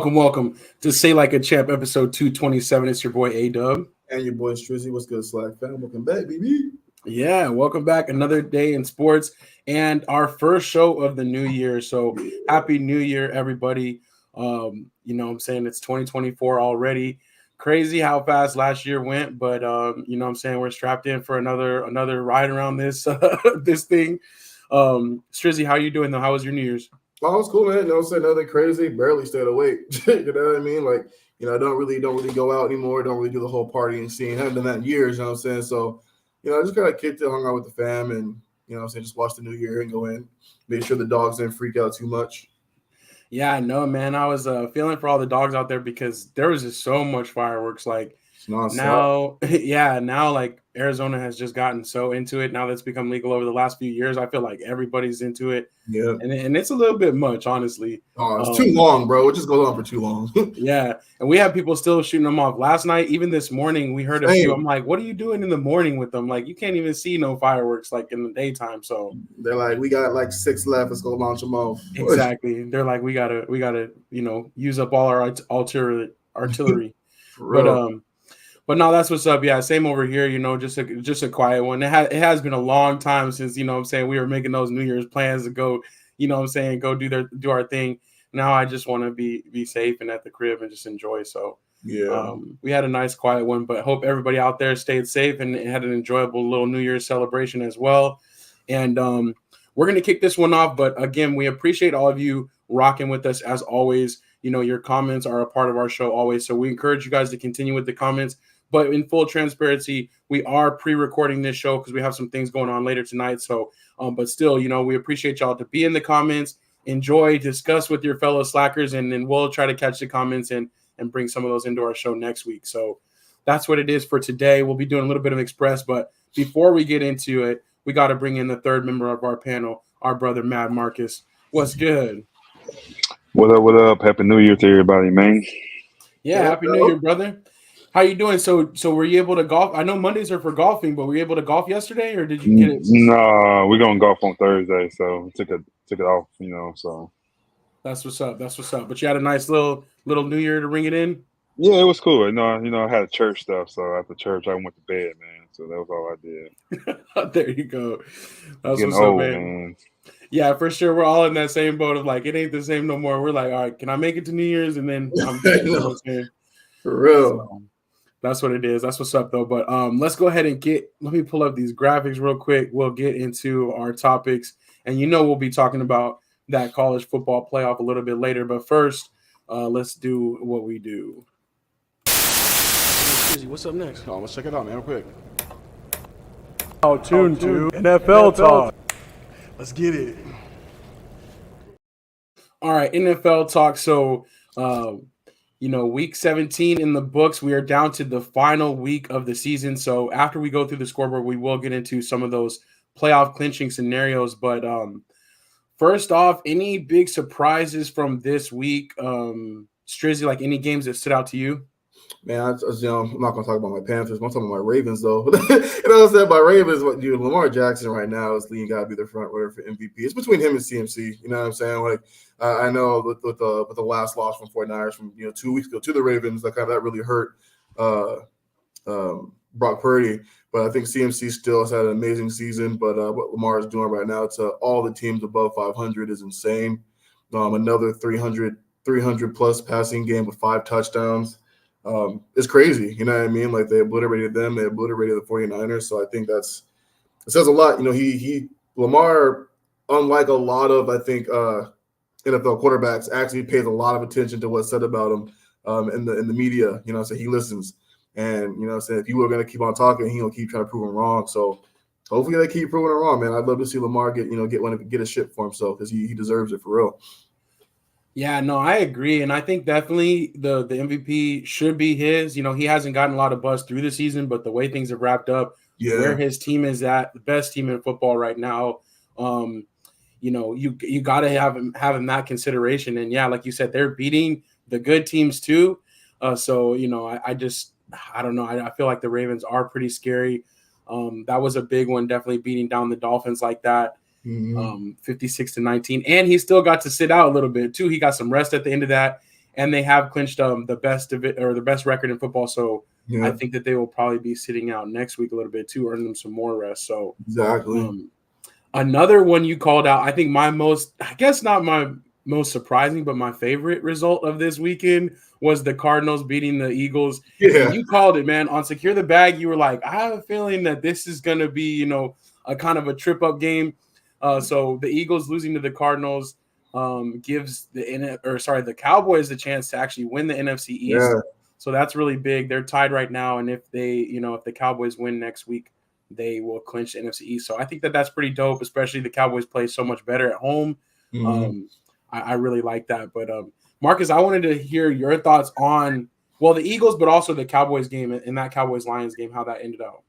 Welcome to Say Like a Champ, episode 227. It's your boy A-Dub. And your boy Strizzy. What's good, SLAC fam? Welcome back, baby. Yeah, welcome back. Another day in sports and our first show of the new year. So happy new year, everybody. You know what I'm saying? It's 2024 already. Crazy how fast last year went, but you know what I'm saying? We're strapped in for another ride around this this thing. Strizzy, how you doing though? How was your New Year's? Oh, it's cool, man. You know what I'm saying? Nothing crazy. Barely stayed awake. You know what I mean? Like, you know, I don't really go out anymore. Don't really do the whole partying scene. Haven't done that in years, you know what I'm saying? So, you know, I just kind of kicked it, hung out with the fam, and, you know what I'm saying, just watch the new year and go in. Make sure the dogs didn't freak out too much. Yeah, I know, man. I was feeling for all the dogs out there because there was just so much fireworks. Like now, yeah, now like Arizona has just gotten so into it. Now that's become legal over the last few years. I feel like everybody's into it. Yeah, and it's a little bit much, honestly. Oh, it's too long, bro. It just goes on for too long. Yeah, and we have people still shooting them off. Last night, even this morning, we heard a few. I'm like, what are you doing in the morning with them? Like, you can't even see no fireworks like in the daytime. So they're like, we got like 6 left. Let's go launch them off. Exactly. They're like, we gotta, you know, use up all our artillery. But no, that's what's up. Yeah, same over here. You know, just a quiet one. It has been a long time since, you know what I'm saying, we were making those New Year's plans to go, you know what I'm saying, go do our thing. Now I just want to be safe and at the crib and just enjoy. So yeah, we had a nice quiet one, but hope everybody out there stayed safe and had an enjoyable little New Year's celebration as well. And we're gonna kick this one off. But again, we appreciate all of you rocking with us as always. You know, your comments are a part of our show always. So we encourage you guys to continue with the comments. But in full transparency, we are pre-recording this show because we have some things going on later tonight. So, but still, you know, we appreciate y'all to be in the comments, enjoy, discuss with your fellow slackers, and then we'll try to catch the comments and bring some of those into our show next week. So that's what it is for today. We'll be doing a little bit of Express, but before we get into it, we got to bring in the third member of our panel, our brother, Mad Marcus. What's good? What up, what up? Happy New Year to everybody, man. Yeah, Happy New Year, brother. How you doing? So were you able to golf? I know Mondays are for golfing, but were you able to golf yesterday, or did you get it? No, we're gonna golf on Thursday, so took it off, you know. So that's what's up. But you had a nice little New Year to ring it in. Yeah, it was cool. You know, I had church stuff, so after church I went to bed, man. So that was all I did. There you go. That's Getting what's old, up, man. Yeah, for sure. We're all in that same boat of like, it ain't the same no more. We're like, all right, can I make it to New Year's? And then I'm good. You know what I'm saying? For real. So, that's what it is. That's what's up, though. But let's go ahead and let me pull up these graphics real quick. We'll get into our topics. And you know we'll be talking about that college football playoff a little bit later. But first, let's do what we do. What's up next? Oh, let's check it out, man, real quick. Tuned to NFL Talk. Let's get it. All right, NFL Talk. So, you know, week 17 in the books. We are down to the final week of the season. So after we go through the scoreboard, we will get into some of those playoff clinching scenarios. But first off, any big surprises from this week? Strizzy, like any games that stood out to you? Man, I'm not going to talk about my Panthers. I'm talking about my Ravens, though. You know what I'm saying? My Ravens, Lamar Jackson right now is leading got to be the front runner for MVP. It's between him and CMC. You know what I'm saying? Like, I know with the last loss from 49ers from 2 weeks ago to the Ravens, that really hurt Brock Purdy. But I think CMC still has had an amazing season. But what Lamar is doing right now to all the teams above 500 is insane. Another 300 plus passing game with 5 touchdowns. It's crazy, you know what I mean? Like, they obliterated them, they obliterated the 49ers. So I think it says a lot. You know, Lamar, unlike a lot of, I think, NFL quarterbacks, actually pays a lot of attention to what's said about him in the media. You know, so he listens. And, you know, so if people are going to keep on talking, he'll keep trying to prove him wrong. So hopefully they keep proving it wrong, man. I'd love to see Lamar get a ship for himself because he deserves it for real. Yeah, no, I agree. And I think definitely the MVP should be his. He hasn't gotten a lot of buzz through the season, but the way things have wrapped up, Yeah. where his team is at, the best team in football right now, you got to have him that consideration. And yeah, like you said, they're beating the good teams too. So I don't know. I feel like the Ravens are pretty scary. That was a big one, definitely beating down the Dolphins like that. 56-19, and he still got to sit out a little bit too. He got some rest at the end of that, and they have clinched the best of it, or the best record in football. So I think that they will probably be sitting out next week a little bit too, earn them some more rest. So exactly. Another one you called out, I think not my most surprising, but my favorite result of this weekend was the Cardinals beating the Eagles. Yeah. And you called it, man. On Secure the Bag, you were like, I have a feeling that this is going to be, a kind of a trip-up game. So the Eagles losing to the Cardinals gives the Cowboys the chance to actually win the NFC East. Yeah. So that's really big. They're tied right now, and if the Cowboys win next week, they will clinch the NFC East. So I think that that's pretty dope, especially the Cowboys play so much better at home. I really like that. But Marcus, I wanted to hear your thoughts on the Eagles, but also the Cowboys game and that Cowboys-Lions game, how that ended out.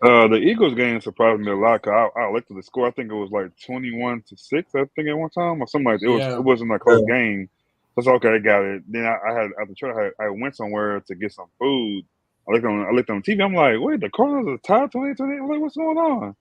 The Eagles game surprised me a lot. Cause I looked at the score. I think it was like 21-6. I think at one time or something like that. It wasn't a close game. So it's okay. I got it. Then I had after church, I went somewhere to get some food. I looked on TV. I'm like, wait, the Cardinals are tied 20-20. I'm like, what's going on?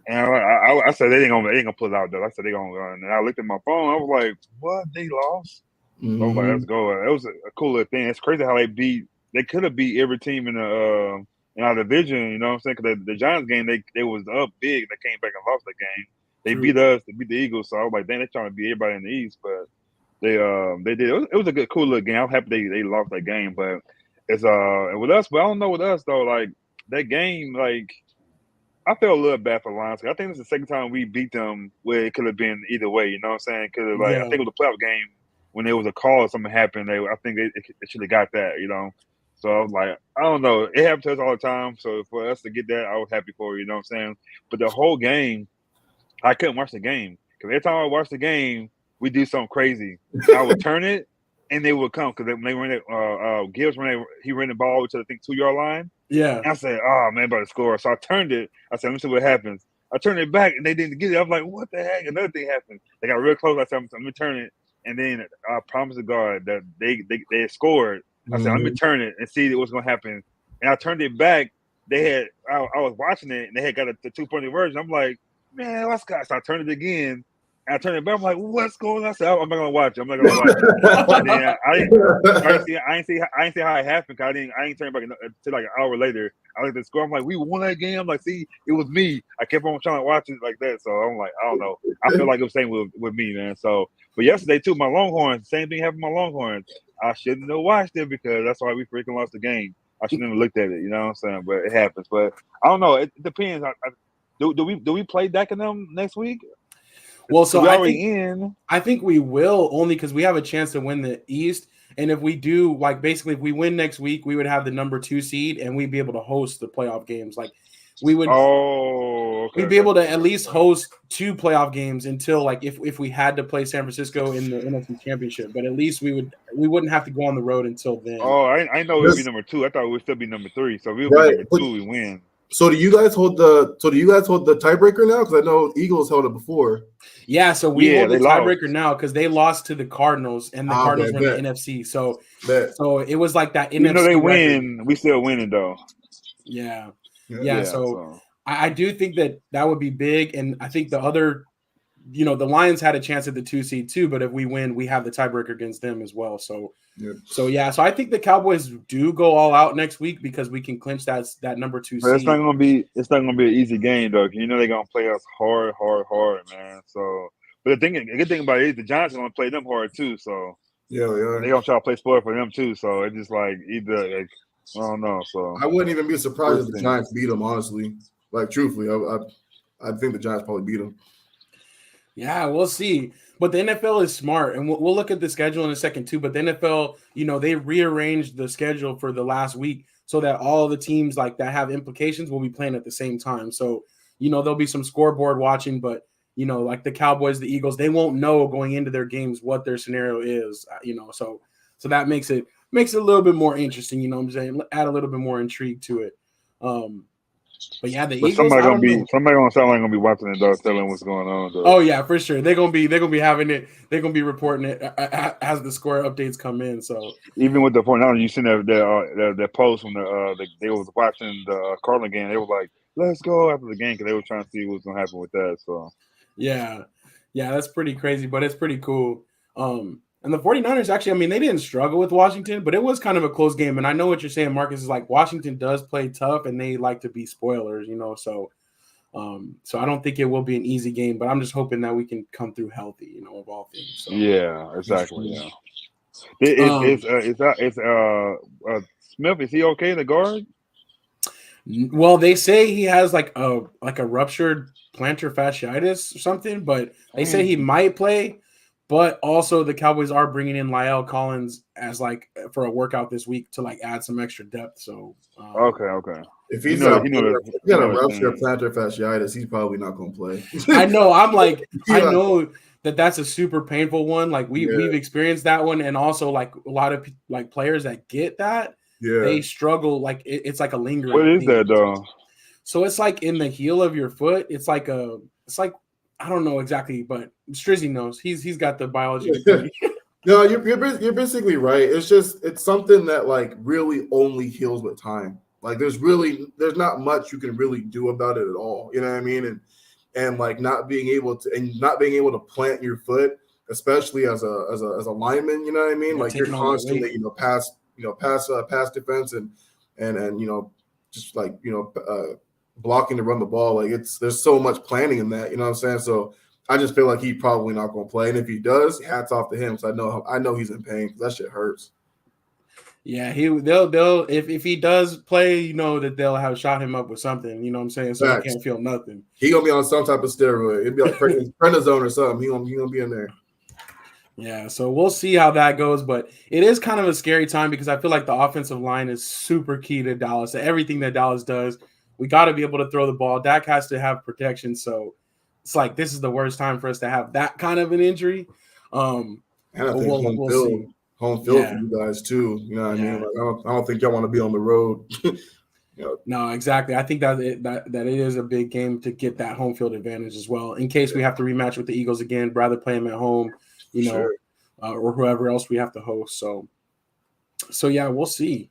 And I said they ain't gonna pull it out though. I said they gonna. And I looked at my phone. I was like, what? They lost. So I was like, let's go. It was a cool little thing. It's crazy how they could have beat every team in our division. You know what I'm saying? Because the Giants game, they was up big. They came back and lost the game. They beat us. They beat the Eagles. So I was like, dang, they're trying to beat everybody in the East. But they did. It was a good, cool little game. I'm happy they lost that game. But it's with us. But I don't know with us though. Like that game, like I felt a little bad for the Lions. I think it's the second time we beat them where it could have been either way. You know what I'm saying? Because I think it was a playoff game when there was a call or something happened. I think they should have got that. You know. So I was like, I don't know. It happens to us all the time. So for us to get that, I was happy for you know what I'm saying? But the whole game, I couldn't watch the game. Because every time I watch the game, we do something crazy. I would turn it, and they would come. Because they ran it, Gibbs, he ran the ball to, I think, 2-yard line. Yeah. And I said, oh, man, about to score. So I turned it. I said, let me see what happens. I turned it back, and they didn't get it. I was like, what the heck? Another thing happened. They got real close. I said, let me turn it. And then I promised to God that they had scored. I said, let me turn it and see what's going to happen. And I turned it back. I was watching it, and they had got the 2-point version. I'm like, man, let's go. So I turned it again. And I turned it back. I'm like, what's going on? I said, I'm not going to watch it. I'm not going to watch it. And then I didn't see how it happened. Cause I didn't turn it back until like an hour later. I looked at the score. I'm like, we won that game. I'm like, see, it was me. I kept on trying to watch it like that. So I'm like, I don't know. I feel like it was the same with me, man. So, but yesterday too, my Longhorns, same thing happened with my Longhorns. I shouldn't have watched it because that's why we freaking lost the game. I shouldn't have looked at it. You know what I'm saying? But it happens. But I don't know. It depends. Do we play Dak and them next week? Well, so I think we will, only because we have a chance to win the East. And if we do, like basically if we win next week, we would have the number 2 seed and we'd be able to host the playoff games. Like we would we'd be able to at least host 2 playoff games until like if we had to play San Francisco in the NFC Championship. But at least we wouldn't have to go on the road until then. Oh, I know we'd be number 2. I thought we'd still be number 3. So we'll be number 2, we win. So do you guys hold the tiebreaker now? Because I know Eagles held it before. Yeah, so we hold the tiebreaker now because they lost to the Cardinals, and the Cardinals were in the NFC. So it was like that NFC. You know they win, we still winning though. Yeah. So I do think that would be big, and I think the other, the Lions had a chance at the 2 seed too. But if we win, we have the tiebreaker against them as well. So I think the Cowboys do go all out next week because we can clinch that number 2 seed. It's not gonna be an easy game though. They're gonna play us hard, man. So, but the good thing about it is the Giants are gonna play them hard too. So they're gonna try to play spoiler for them too. So it's just like either I don't know. So I wouldn't even be surprised if the Giants beat them. Honestly, like truthfully, I think the Giants probably beat them. Yeah, we'll see. But the NFL is smart, and we'll look at the schedule in a second too. But the NFL, they rearranged the schedule for the last week so that all the teams like that have implications will be playing at the same time. So, there'll be some scoreboard watching, but like the Cowboys, the Eagles, they won't know going into their games what their scenario is, so that makes it a little bit more interesting, you know what I'm saying? Add a little bit more intrigue to it. But yeah, the Eagles. Somebody gonna sound like gonna be watching it though, telling what's going on. Though. Oh yeah, for sure. They're gonna be having it. They're gonna be reporting it as the score updates come in. So even with the 49ers, you seen that post when they was watching the Cardinals game. They were like, "Let's go" after the game because they were trying to see what's gonna happen with that. So yeah, that's pretty crazy, but it's pretty cool. And the 49ers actually, I mean, they didn't struggle with Washington, but it was kind of a close game. And I know what you're saying, Marcus, is like Washington does play tough and they like to be spoilers, so I don't think it will be an easy game, but I'm just hoping that we can come through healthy, of all things. So. Yeah, exactly. Yeah. It's Smith, is he okay, the guard? Well, they say he has like a ruptured plantar fasciitis or something, but they say he might play. But also the Cowboys are bringing in Lyle Collins as like for a workout this week to like add some extra depth. So okay. If he's got a ruptured plantar fasciitis, he's probably not going to play. I know. I'm like, I know that's a super painful one. Like we've experienced that one, and also like a lot of like players that get that, they struggle. Like it's like a lingering. What is that though? So it's like in the heel of your foot. It's like I don't know exactly, but Strizzy knows. He's got the biology degree. No, you're basically right. It's something that like really only heals with time. Like there's not much you can really do about it at all. You know what I mean? And like not being able to plant your foot, especially as a lineman. You know what I mean? Like you're constantly pass defense and just like blocking to run the ball. Like there's so much planning in that, you know what I'm saying? So I just feel like he's probably not going to play. And if he does, hats off to him. So I know he's in pain because that shit hurts. Yeah, they'll if he does play, that they'll have shot him up with something, you know what I'm saying? So he can't feel nothing. He gonna be on some type of steroid. It'd be like prednisone or something. He gonna be in there. Yeah, so we'll see how that goes, but it is kind of a scary time because I feel like the offensive line is super key to Dallas. To everything that Dallas does, we got to be able to throw the ball. Dak has to have protection, so it's like this is the worst time for us to have that kind of an injury. And I think home field for you guys too. You know what I mean? Like, I don't think y'all want to be on the road. No, exactly. I think that it is a big game to get that home field advantage as well. In case we have to rematch with the Eagles again, rather play them at home, or whoever else we have to host. So yeah, we'll see.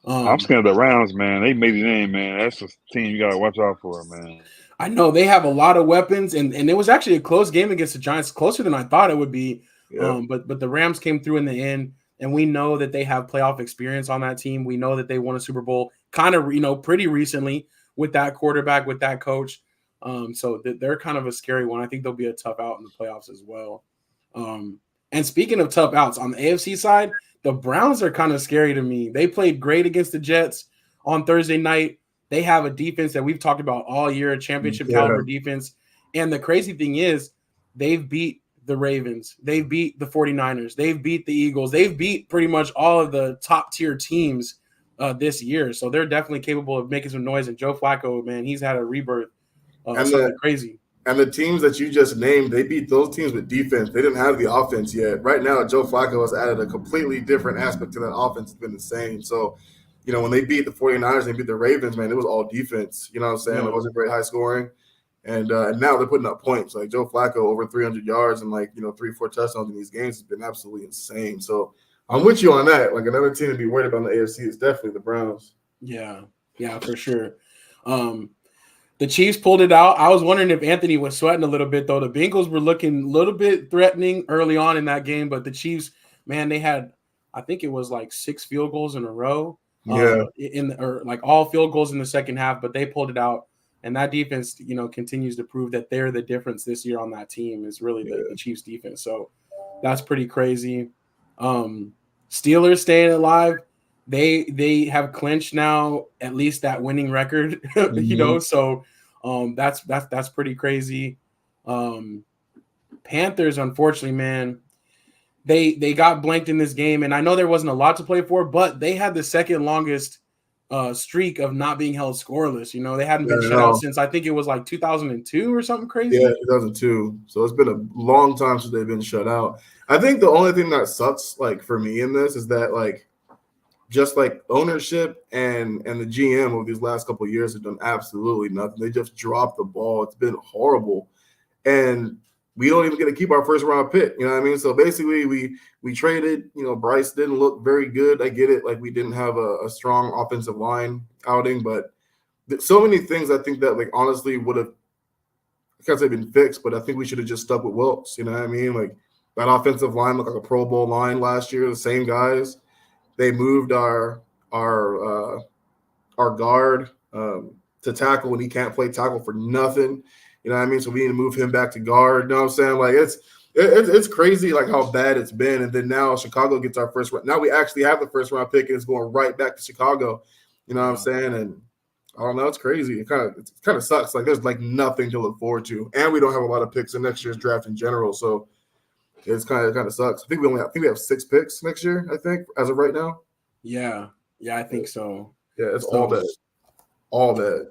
I'm scared of the Rams, man. They made it in, man. That's a team you gotta watch out for, man. I know they have a lot of weapons, and it was actually a close game against the Giants, closer than I thought it would be. Yeah. But the Rams came through in the end, and we know that they have playoff experience on that team. We know that they won a Super Bowl kind of, pretty recently with that quarterback, with that coach. So they're kind of a scary one. I think they'll be a tough out in the playoffs as well. And speaking of tough outs, on the AFC side, the Browns are kind of scary to me. They played great against the Jets on Thursday night. They have a defense that we've talked about all year, a championship caliber defense. And the crazy thing is they've beat the Ravens. They've beat the 49ers. They've beat the Eagles. They've beat pretty much all of the top tier teams this year. So they're definitely capable of making some noise. And Joe Flacco, man, he's had a rebirth. Something crazy. And the teams that you just named, they beat those teams with defense. They didn't have the offense yet. Right now, Joe Flacco has added a completely different aspect to that offense. It's been insane. So, when they beat the 49ers and beat the Ravens, man, it was all defense. You know what I'm saying? It wasn't very high scoring. And now they're putting up points. Like Joe Flacco over 300 yards and 3-4 touchdowns in these games has been absolutely insane. So I'm with you on that. Like another team to be worried about in the AFC is definitely the Browns. Yeah, for sure. The Chiefs pulled it out. I was wondering if Anthony was sweating a little bit, though. The Bengals were looking a little bit threatening early on in that game, but the Chiefs, man, they had, I think it was like 6 field goals in a row. All field goals in the second half, but they pulled it out. And that defense, continues to prove that they're the difference this year on that team is really the Chiefs defense. So that's pretty crazy. Steelers staying alive. They have clinched now at least that winning record, So that's pretty crazy. Panthers, unfortunately, man, they got blanked in this game, and I know there wasn't a lot to play for, but they had the second longest streak of not being held scoreless. You know, they hadn't been shut out since I think it was like 2002 or something crazy. Yeah, 2002. So it's been a long time since they've been shut out. I think the only thing that sucks, like for me in this, is that like just like ownership and the GM over these last couple of years have done absolutely nothing. They just dropped the ball. It's been horrible, and we don't even get to keep our first round pick. You know what I mean? So basically, we traded. You know, Bryce didn't look very good. I get it. Like we didn't have a strong offensive line outing, but so many things I think that like honestly would have, I can't say been fixed, but I think we should have just stuck with Wilkes. You know what I mean? Like that offensive line looked like a Pro Bowl line last year. The same guys. They moved our guard to tackle when he can't play tackle for nothing. You know what I mean? So we need to move him back to guard. You know what I'm saying? Like it's crazy like how bad it's been. And then now Chicago gets our first round. Now we actually have the first round pick and it's going right back to Chicago. You know what I'm saying? And I don't know, it's crazy. It kind of sucks. Like there's like nothing to look forward to. And we don't have a lot of picks in next year's draft in general. So it's kind of sucks. I think we have 6 picks next year, I think, as of right now. Yeah, I think so. Yeah, it's all bad. All bad.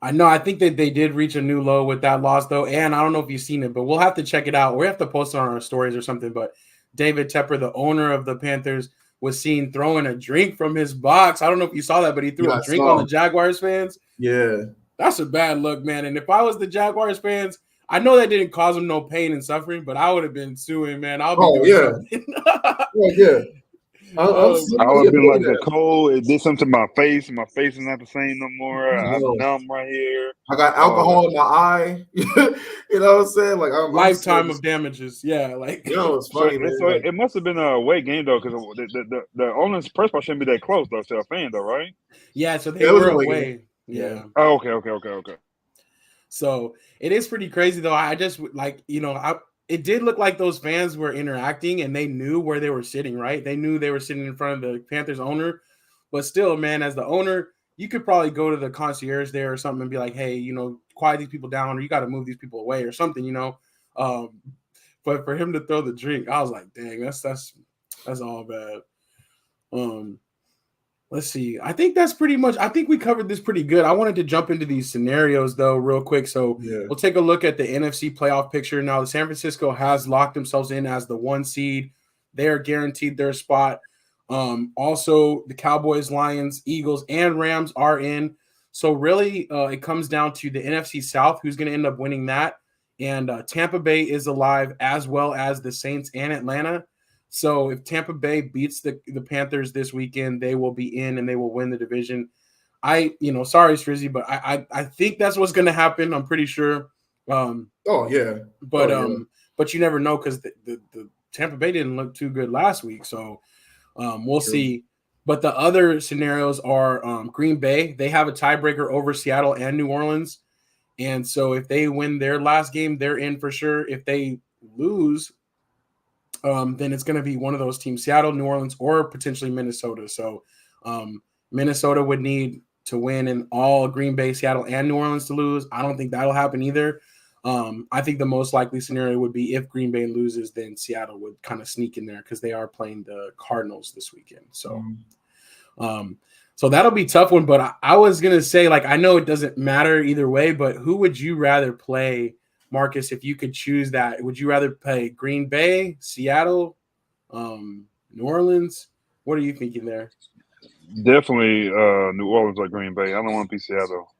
I know. I think that they did reach a new low with that loss, though. And I don't know if you've seen it, but we'll have to check it out. We have to post it on our stories or something. But David Tepper, the owner of the Panthers, was seen throwing a drink from his box. I don't know if you saw that, but he threw a drink on the Jaguars fans. Yeah. That's a bad look, man. And if I was the Jaguars fans, I know that didn't cause him no pain and suffering, but I would have been suing, man. I would have been like the cold. It did something to my face. My face is not the same no more. I'm numb right here. I got alcohol in my eye. You know what I'm saying? Like lifetime of damages. Yeah, like it's funny. So it must have been a away game though, because the owner's press box shouldn't be that close though to a fan though, right? Yeah, so they were away. Yeah. Oh, okay. So it is pretty crazy though. I just it did look like those fans were interacting and they knew where they were sitting, right? They knew they were sitting in front of the Panthers owner, but still, man, as the owner, you could probably go to the concierge there or something and be like, hey, quiet these people down, or you got to move these people away or something, but for him to throw the drink, I was like, dang, that's all bad. Let's see. I think that's pretty much – I think we covered this pretty good. I wanted to jump into these scenarios, though, real quick. So We'll take a look at the NFC playoff picture. Now, the San Francisco has locked themselves in as the 1 seed. They are guaranteed their spot. Also, the Cowboys, Lions, Eagles, and Rams are in. So, really, it comes down to the NFC South, who's going to end up winning that. And Tampa Bay is alive, as well as the Saints and Atlanta. So if Tampa Bay beats the Panthers this weekend, they will be in and they will win the division. Sorry, Strizzy, but I think that's what's going to happen. I'm pretty sure. But you never know because the Tampa Bay didn't look too good last week. So we'll see. But the other scenarios are Green Bay. They have a tiebreaker over Seattle and New Orleans. And so if they win their last game, they're in for sure. If they lose, then it's going to be one of those teams, Seattle, New Orleans, or potentially Minnesota. So Minnesota would need to win and all Green Bay, Seattle, and New Orleans to lose. I don't think that'll happen either. I think the most likely scenario would be if Green Bay loses, then Seattle would kind of sneak in there because they are playing the Cardinals this weekend. So so that'll be a tough one. But I was going to say, like, I know it doesn't matter either way, but who would you rather play, Marcus, if you could choose that? Would you rather play Green Bay, Seattle, New Orleans? What are you thinking there? Definitely New Orleans or Green Bay. I don't want to be Seattle.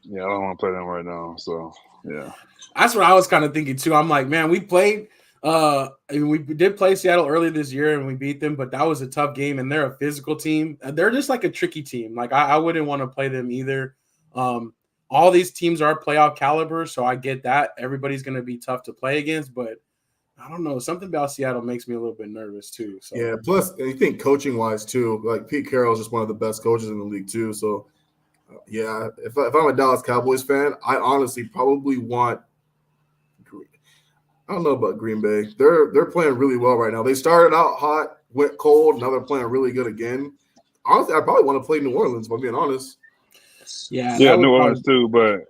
Yeah, I don't want to play them right now. So, yeah. That's what I was kind of thinking, too. I'm like, man, we played we did play Seattle earlier this year, and we beat them, but that was a tough game, and they're a physical team. They're just like a tricky team. Like, I wouldn't want to play them either. All these teams are playoff caliber, so I get that. Everybody's going to be tough to play against, but I don't know. Something about Seattle makes me a little bit nervous too. So. Yeah, plus you think coaching-wise too, like Pete Carroll is just one of the best coaches in the league too. So, yeah, if I'm a Dallas Cowboys fan, I honestly probably want – I don't know about Green Bay. They're playing really well right now. They started out hot, went cold, now they're playing really good again. Honestly, I probably want to play New Orleans, if I'm being honest. Yeah, New Orleans too, but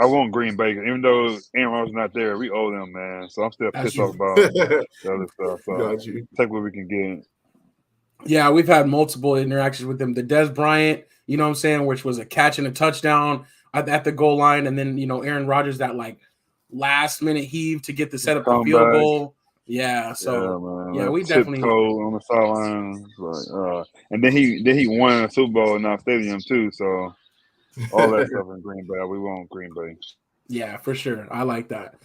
I want Green Bay. Even though Aaron Rodgers not there, we owe them, man. So I'm still pissed off about the other stuff. So take what we can get. Yeah, we've had multiple interactions with him. The Des Bryant, you know what I'm saying, which was a catch and a touchdown at the goal line, and then Aaron Rodgers that like last minute heave to get the set up the field goal. Yeah, so man, we definitely tiptoe on the sideline, like, and then he won a Super Bowl in our stadium too. So all that stuff in Green Bay, we want Green Bay. Yeah, for sure. I like that.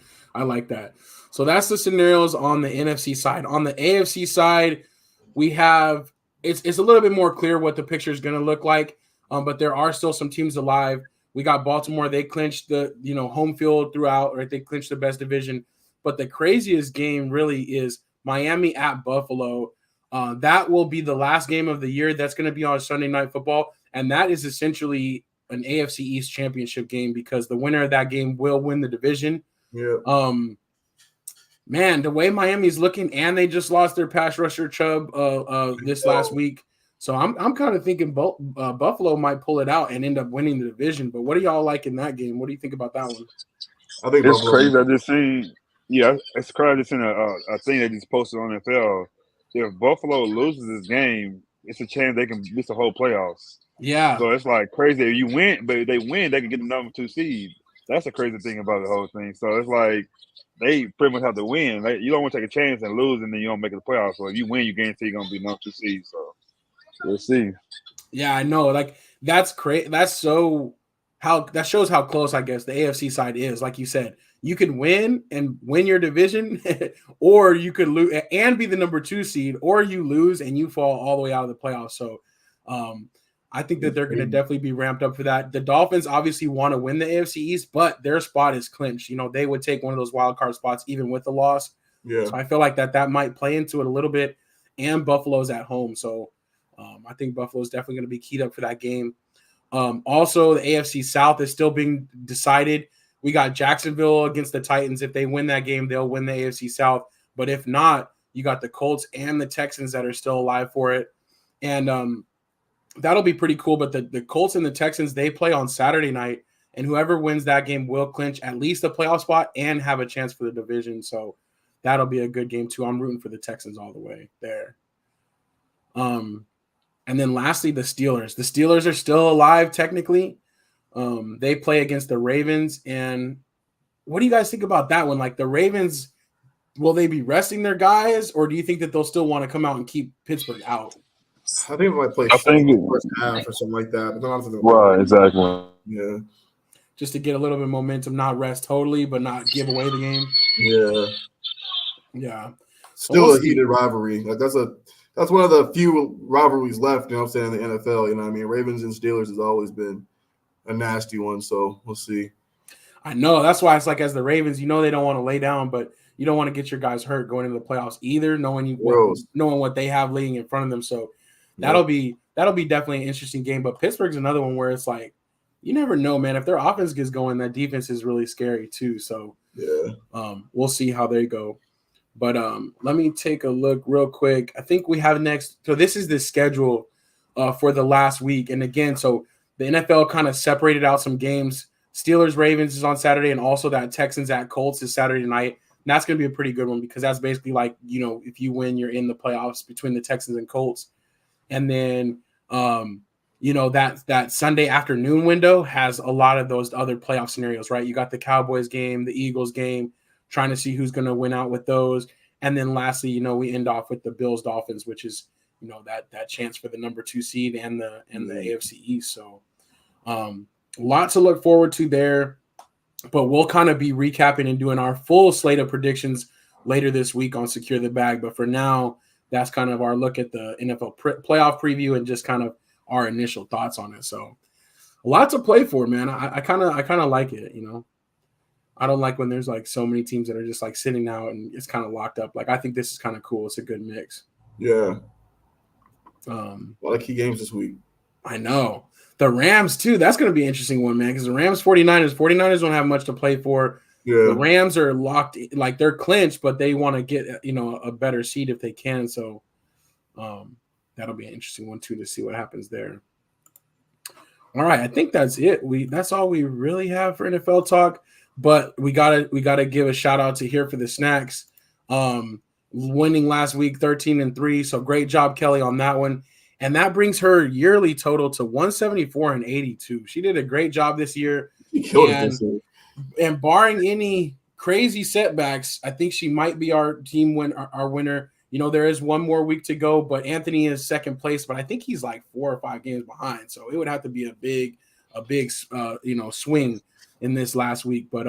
So that's the scenarios on the NFC side. On the AFC side, we have it's a little bit more clear what the picture is going to look like. But there are still some teams alive. We got Baltimore. They clinched the home field throughout, right? They clinched the best division. But the craziest game really is Miami at Buffalo. That will be the last game of the year. That's going to be on Sunday Night Football, and that is essentially an AFC East championship game because the winner of that game will win the division. Yeah. Man, the way Miami's looking, and they just lost their pass rusher Chubb this last week. So I'm kind of thinking Buffalo might pull it out and end up winning the division. But what do y'all like in that game? What do you think about that one? I think it's crazy. I just seen, it's crazy. I just seen a thing they just posted on NFL. If Buffalo loses this game, it's a chance they can miss the whole playoffs. Yeah. So it's like crazy. If you win, but if they win, they can get the number 2 seed. That's the crazy thing about the whole thing. So it's like they pretty much have to win. Like, you don't want to take a chance and lose, and then you don't make it the playoffs. So if you win, you guarantee you're gonna be number 2 seed. So we'll see. Yeah, I know. Like that's crazy. That shows how close I guess the AFC side is. Like you said, you can win and win your division, or you could lose and be the number 2 seed, or you lose and you fall all the way out of the playoffs. So I think that they're going to definitely be ramped up for that. The Dolphins obviously want to win the AFC East, but their spot is clinched. They would take one of those wild card spots even with the loss. Yeah. So I feel like that might play into it a little bit. And Buffalo's at home, so I think Buffalo's definitely going to be keyed up for that game. Also, the AFC South is still being decided. We got Jacksonville against the Titans. If they win that game, they'll win the AFC South. But if not, you got the Colts and the Texans that are still alive for it. And that'll be pretty cool. But the Colts and the Texans, they play on Saturday night. And whoever wins that game will clinch at least a playoff spot and have a chance for the division. So that'll be a good game too. I'm rooting for the Texans all the way there. And then lastly, the Steelers. The Steelers are still alive technically. They play against the Ravens. And what do you guys think about that one? Like the Ravens, will they be resting their guys, or do you think that they'll still want to come out and keep Pittsburgh out? I think they might play first half or something like that. But right, exactly. Yeah. Just to get a little bit of momentum, not rest totally, but not give away the game. Yeah. Yeah. Still a heated rivalry. Like that's one of the few rivalries left, in the NFL. Ravens and Steelers has always been a nasty one, so we'll see. I know. That's why it's like as the Ravens, they don't want to lay down, but you don't want to get your guys hurt going into the playoffs either, knowing what they have laying in front of them. So that'll be definitely an interesting game. But Pittsburgh's another one where it's like, you never know, man. If their offense gets going, that defense is really scary too. So we'll see how they go. But let me take a look real quick. I think we have next. So this is the schedule for the last week. And again, so the NFL kind of separated out some games. Steelers Ravens is on Saturday, and also that Texans at Colts is Saturday night. And that's going to be a pretty good one because that's basically like, if you win, you're in the playoffs between the Texans and Colts. And then that Sunday afternoon window has a lot of those other playoff scenarios, right? You got the Cowboys game, the Eagles game, trying to see who's going to win out with those. And then lastly, we end off with the Bills Dolphins, which is, that chance for the number 2 seed and the AFC East. So lots to look forward to there, but we'll kind of be recapping and doing our full slate of predictions later this week on Secure the Bag. But for now, that's kind of our look at the NFL playoff preview and just kind of our initial thoughts on it. So a lot to play for, man. I kind of like it, I don't like when there's like so many teams that are just like sitting out and it's kind of locked up. Like I think this is kind of cool. It's a good mix. Yeah. A lot of key games this week. I know. The Rams too. That's going to be an interesting one, man, because the Rams 49ers don't have much to play for. Yeah. The Rams are locked, like they're clinched, but they want to get, a better seed if they can. So that'll be an interesting one too to see what happens there. All right. I think that's it. That's all we really have for NFL talk. But we gotta give a shout out to Here for the Snacks. winning last week 13-3. So great job, Kelly, on that one. And that brings her yearly total to 174-82. She did a great job this year. She killed it this year. And barring any crazy setbacks, I think she might be our winner. There is one more week to go, but Anthony is second place, but I think he's like 4 or 5 games behind. So it would have to be a big swing in this last week. But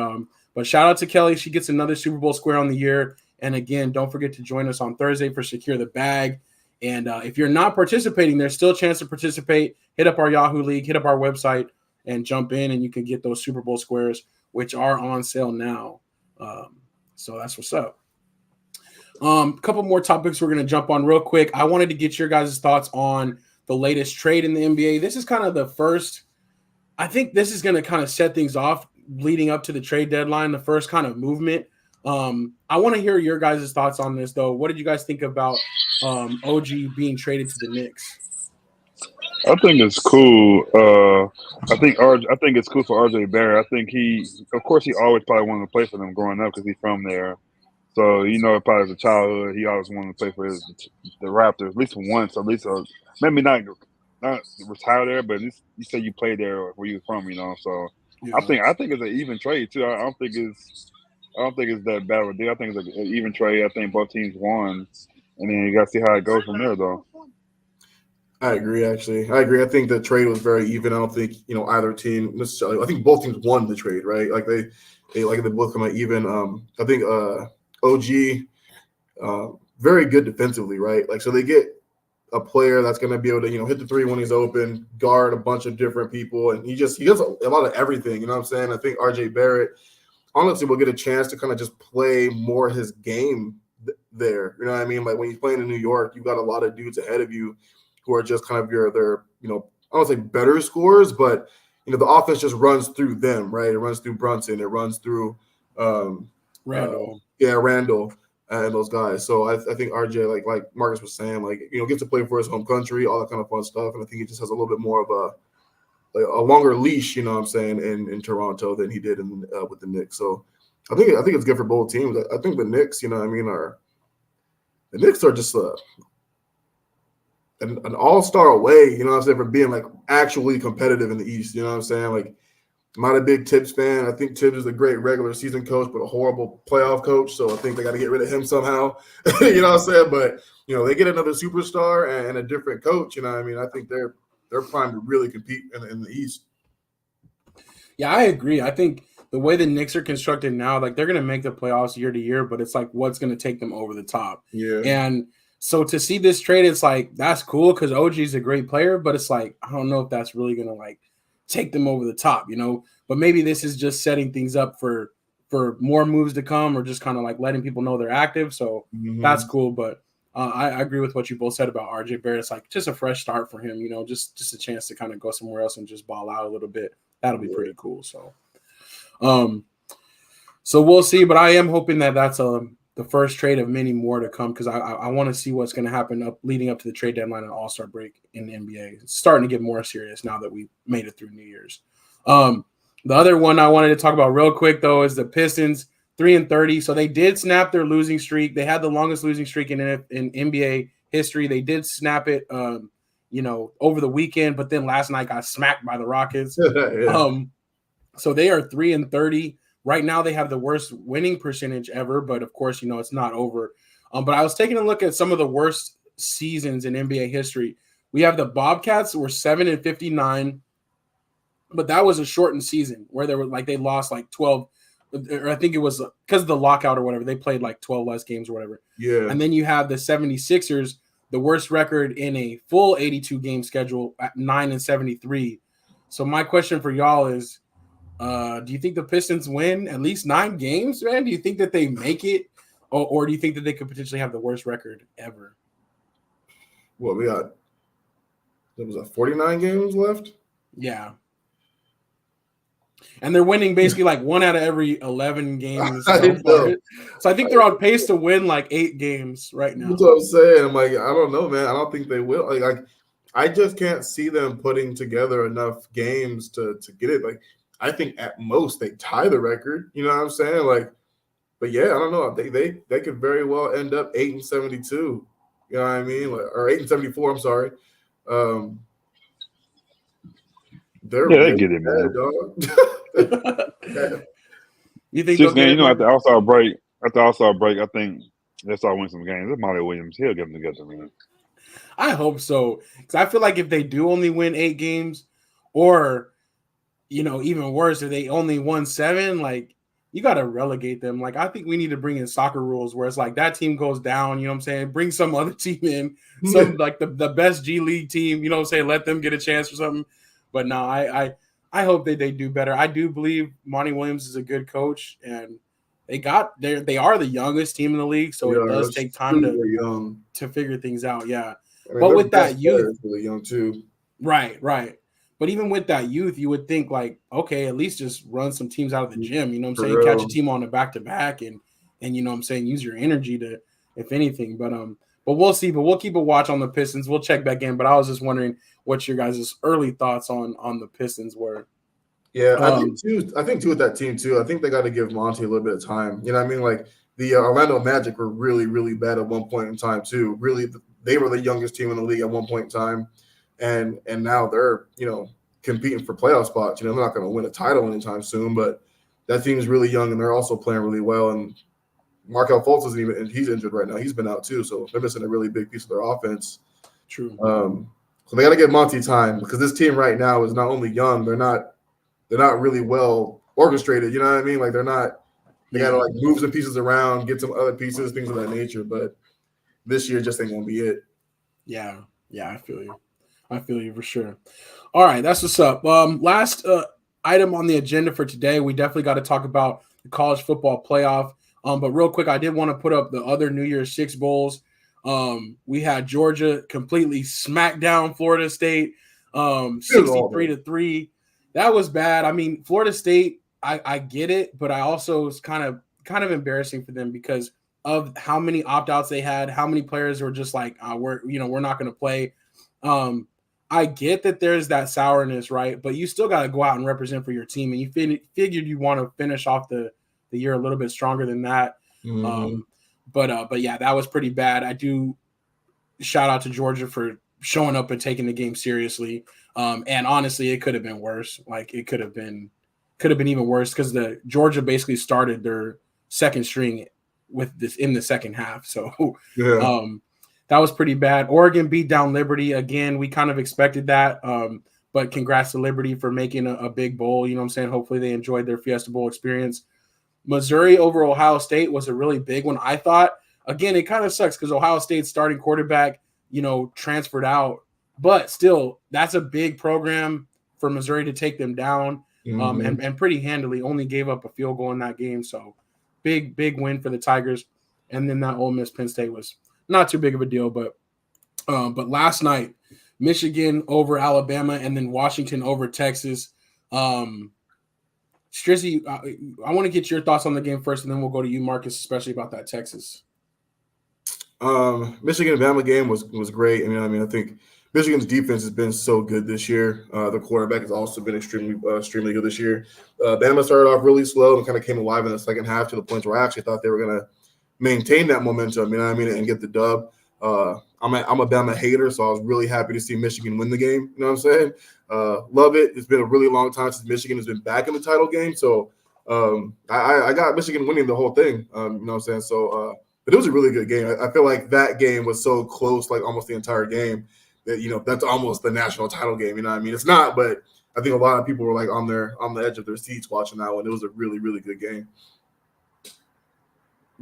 shout out to Kelly. She gets another Super Bowl square on the year. And again, don't forget to join us on Thursday for Secure the Bag. And if you're not participating, there's still a chance to participate. Hit up our Yahoo League, hit up our website, and jump in, and you can get those Super Bowl squares, which are on sale now. So that's what's up. A couple more topics we're going to jump on real quick. I wanted to get your guys' thoughts on the latest trade in the NBA. This is kind of the first – I think this is going to kind of set things off leading up to the trade deadline, the first kind of movement. I want to hear your guys' thoughts on this, though. What did you guys think about OG being traded to the Knicks? I think it's cool. I think it's cool for RJ Barrett. I think he always probably wanted to play for them growing up because he's from there. So probably as a childhood, he always wanted to play for the Raptors at least once, maybe not retire there, but at least you say you played there where you were from, So yeah. I think it's an even trade too. I don't think it's that bad of a deal. I think it's an even trade. I think both teams won, and then you got to see how it goes from there, though. I agree, actually. I agree. I think the trade was very even. I don't think, either team necessarily – I think both teams won the trade, right? Like, they both come out even. I think OG, very good defensively, right? Like, so they get a player that's going to be able to, hit the three when he's open, guard a bunch of different people, and he does a lot of everything, you know what I'm saying? I think RJ Barrett, honestly, will get a chance to kind of just play more his game there. You know what I mean? Like, when he's playing in New York, you've got a lot of dudes ahead of you who are just kind of their I don't want to say better scorers, but the offense just runs through them, right? It runs through Brunson, it runs through Randall, Randall, and those guys. So I think RJ, like Marcus was saying, gets to play for his home country, all that kind of fun stuff, and I think he just has a little bit more of a longer leash, you know what I'm saying, in Toronto than he did with the Knicks. So I think it's good for both teams. I think the Knicks, the Knicks are just an all-star away, you know what I'm saying, from being actually competitive in the East, you know what I'm saying? I'm not a big Tibbs fan. I think Tibbs is a great regular season coach, but a horrible playoff coach. So I think they got to get rid of him somehow. You know what I'm saying? But they get another superstar and a different coach. You know what I mean? I think they're primed to really compete in the East. Yeah, I agree. I think the way the Knicks are constructed now, they're going to make the playoffs year to year, but it's what's going to take them over the top. Yeah. And so to see this trade, it's that's cool because OG is a great player, but it's I don't know if that's really going to take them over the top, but maybe this is just setting things up for more moves to come or just kind of letting people know they're active. So that's cool. But I agree with what you both said about RJ Barrett. It's just a fresh start for him, just a chance to kind of go somewhere else and just ball out a little bit. That'll be pretty cool. So, so we'll see, but I am hoping that that's the first trade of many more to come because I want to see what's going to happen leading up to the trade deadline and All-Star break in the NBA. It's starting to get more serious now that we made it through New Year's. The other one I wanted to talk about real quick, though, is the Pistons, 3-30. So they did snap their losing streak. They had the longest losing streak in NBA history. They did snap it, over the weekend, but then last night got smacked by the Rockets. Yeah. So they are 3-30. Right now, they have the worst winning percentage ever, but of course, it's not over. But I was taking a look at some of the worst seasons in NBA history. We have the Bobcats were 7-59, but that was a shortened season where they were they lost 12, or I think it was because of the lockout or whatever. They played 12 less games or whatever. Yeah. And then you have the 76ers, the worst record in a full 82 game schedule at 9-73. So my question for y'all is, do you think the Pistons win at least 9 games, man? Do you think that they make it? Or do you think that they could potentially have the worst record ever? Well, there was 49 games left? Yeah. And they're winning basically 1 out of every 11 games. So I think they're on pace to win 8 games right now. That's what I'm saying. I'm I don't know, man. I don't think they will. I just can't see them putting together enough games to get it. I think at most they tie the record. You know what I'm saying? But yeah, I don't know. They could very well end up 8-72. You know what I mean? Or 8-74. I'm sorry. They're they really get it, man. bad, dog. You think Just they'll get it, after All-Star break, I think they'll start winning some games. It's Monty Williams. He'll get them together, man. I hope so. Because I feel like if they do only win 8 games, or even worse, if they only won 7, like you got to relegate them. Like I think we need to bring in soccer rules where it's like that team goes down. You know what I'm saying? Bring some other team in, some like the best G League team. You know what I'm saying? Let them get a chance or something. But no, I hope that they do better. I do believe Monty Williams is a good coach, and they are the youngest team in the league, so it does take time to figure things out. Yeah, I mean, but with that youth, really young too. Right. But even with that youth, you would think like, okay, at least just run some teams out of the gym. You know what I'm saying? Catch a team on the back-to-back, and you know what I'm saying, use your energy to, if anything. But we'll see. But we'll keep a watch on the Pistons. We'll check back in. But I was just wondering what your guys' early thoughts on the Pistons were. Yeah, I think too with that team too. I think they got to give Monty a little bit of time. You know what I mean? Like the Orlando Magic were really, really bad at one point in time too. Really, they were the youngest team in the league at one point in time. And now they're, competing for playoff spots. They're not going to win a title anytime soon, but that team is really young and they're also playing really well. And Markelle Fultz he's injured right now. He's been out too, so they're missing a really big piece of their offense. True. So they got to give Monty time because this team right now is not only young, they're not really well orchestrated. You know what I mean? Like they got to like move some pieces around, get some other pieces, things of that nature. But this year just ain't gonna be it. Yeah, I feel you for sure. All right, that's what's up. Last item on the agenda for today, we definitely got to talk about the college football playoff. But real quick, I did want to put up the other New Year's Six bowls. We had Georgia completely smack down Florida State, 63-3. That was bad. I mean, Florida State, I get it, but I also was kind of embarrassing for them because of how many opt-outs they had, how many players were just like, we're not going to play. I get that there's that sourness, right? But you still got to go out and represent for your team, and you figured you want to finish off the year a little bit stronger than that. Mm-hmm. But yeah, that was pretty bad. I do shout out to Georgia for showing up and taking the game seriously. And honestly, it could have been worse. Like it could have been even worse because the Georgia basically started their second string with this in the second half. So yeah. That was pretty bad. Oregon beat down Liberty again. We kind of expected that. But congrats to Liberty for making a big bowl. You know what I'm saying? Hopefully they enjoyed their Fiesta Bowl experience. Missouri over Ohio State was a really big one. I thought, again, it kind of sucks because Ohio State's starting quarterback, transferred out. But still, that's a big program for Missouri to take them down and pretty handily. Only gave up a field goal in that game. So big win for the Tigers. And then that Ole Miss Penn State was not too big of a deal. But last night, Michigan over Alabama and then Washington over Texas. Strizzy, I want to get your thoughts on the game first, and then we'll go to you, Marcus, especially about that Texas. Michigan-Bama game was great. I think Michigan's defense has been so good this year. The quarterback has also been extremely good this year. Bama started off really slow and kind of came alive in the second half to the point where I actually thought they were going to maintain that momentum, and get the dub. I'm a Bama hater, so I was really happy to see Michigan win the game. You know what I'm saying? Love it. It's been a really long time since Michigan has been back in the title game, so I got Michigan winning the whole thing. You know what I'm saying? So, but it was a really good game. I feel like that game was so close, like almost the entire game, that that's almost the national title game. You know what I mean? It's not, but I think a lot of people were like on the edge of their seats watching that one. It was a really, really good game.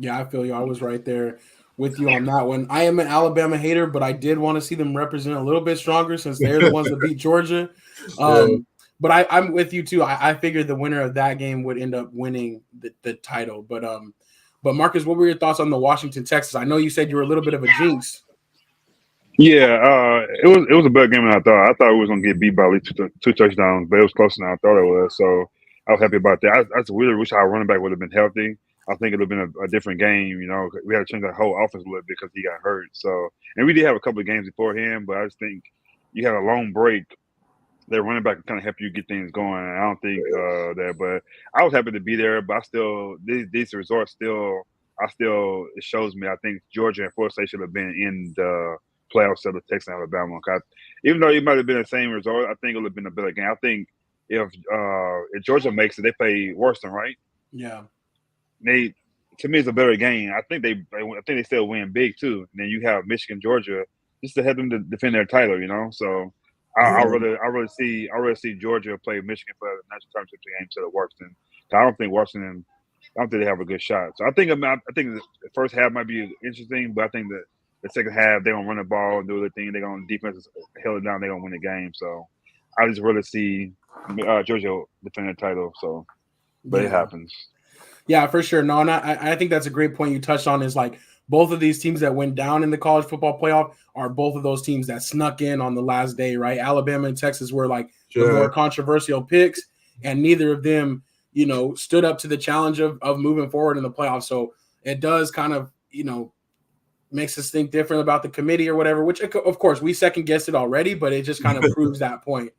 Yeah, I feel you. I was right there with you on that one. I am an Alabama hater, but I did want to see them represent a little bit stronger since they're the ones that beat Georgia. But I'm with you too. I figured the winner of that game would end up winning the title. But Marcus, what were your thoughts on the Washington, Texas? I know you said you were a little bit of a jinx. Yeah, it was a better game than I thought. I thought we was gonna get beat by at least two touchdowns, but it was closer than I thought it was. So I was happy about that. I really wish our running back would have been healthy. I think it would have been a different game. We had to change that whole offense a little bit because he got hurt. So, and we did have a couple of games before him, but I just think you had a long break their running back can kind of help you get things going. I don't think that, but I was happy to be there. But I still these results still it shows me I think Georgia and Florida State should have been in the playoffs instead of Texas and Alabama. Even though it might have been the same result, I think it would have been a better game. I think if Georgia makes it, they play Washington, right? Yeah. To me, it's a better game. I think they still win big too. And then you have Michigan, Georgia, just to have them to defend their title, So I really see Georgia play Michigan for the national championship game instead of Washington. I don't think they have a good shot. So I think the first half might be interesting, but I think that the second half they're gonna run the ball and do their thing. They're gonna defense held it down. They're gonna win the game. So I just really see Georgia defend their title. So, but it happens. Yeah, for sure. No, and I think that's a great point you touched on is like both of these teams that went down in the college football playoff are both of those teams that snuck in on the last day, right? Alabama and Texas were like the more controversial picks, and neither of them, stood up to the challenge of moving forward in the playoffs. So it does kind of, makes us think different about the committee or whatever, which of course we second guessed it already, but it just kind of proves that point.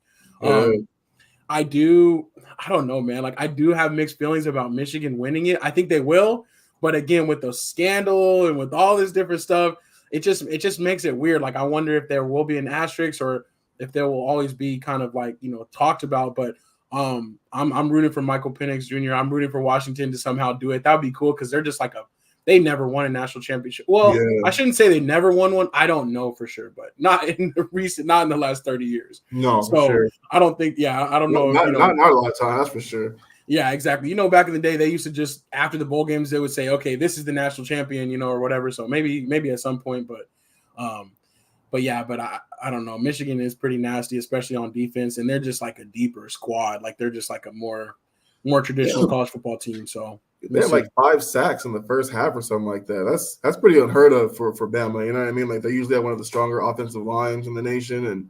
I don't know, man. Like I do have mixed feelings about Michigan winning it. I think they will, but again, with the scandal and with all this different stuff, it just makes it weird. Like I wonder if there will be an asterisk or if there will always be kind of like, talked about. But I'm rooting for Michael Penix Jr. I'm rooting for Washington to somehow do it. That would be cool because they're just like they never won a national championship. Well, I shouldn't say they never won one. I don't know for sure, but not in the last 30 years. No, so sure. I don't think. Yeah, I don't know. Not a lot of time. That's for sure. Yeah, exactly. Back in the day, they used to just after the bowl games, they would say, "Okay, this is the national champion," or whatever. So maybe at some point, but I don't know. Michigan is pretty nasty, especially on defense, and they're just like a deeper squad. Like they're just like a more traditional college football team. So they had like 5 sacks in the first half or something like that. That's pretty unheard of for Bama. You know what I mean? Like they usually have one of the stronger offensive lines in the nation, and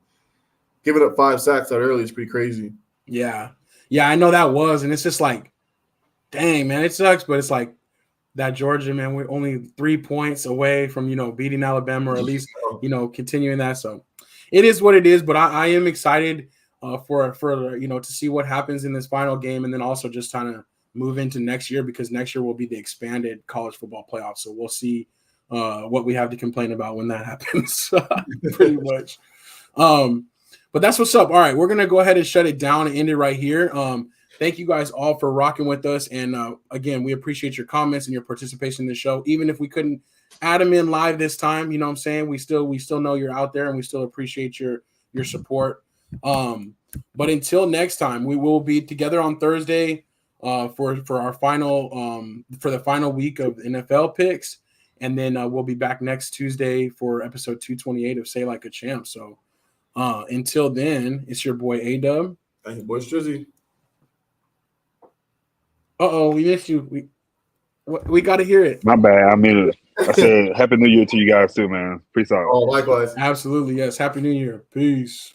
giving up 5 sacks that early is pretty crazy. Yeah, I know that was, and it's just like, dang, man, it sucks, but it's like that Georgia, man, we're only 3 points away from beating Alabama or at least continuing that. So it is what it is. But I am excited for to see what happens in this final game, and then also just kind of move into next year because next year will be the expanded college football playoffs. So we'll see what we have to complain about when that happens, pretty much. But that's what's up. All right, we're gonna go ahead and shut it down and end it right here. Thank you guys all for rocking with us, and again, we appreciate your comments and your participation in the show. Even if we couldn't add them in live this time, what I'm saying, we still know you're out there, and we still appreciate your support. But until next time, we will be together on Thursday for our final for the final week of NFL picks, and then we'll be back next Tuesday for episode 228 of Say Like a Champ. So until then, it's your boy A-Dub. And your boy Strizzy. We missed you. We got to hear it. My bad. I mean, I said Happy New Year to you guys too, man. Peace out. Oh, likewise. Absolutely, yes. Happy New Year. Peace.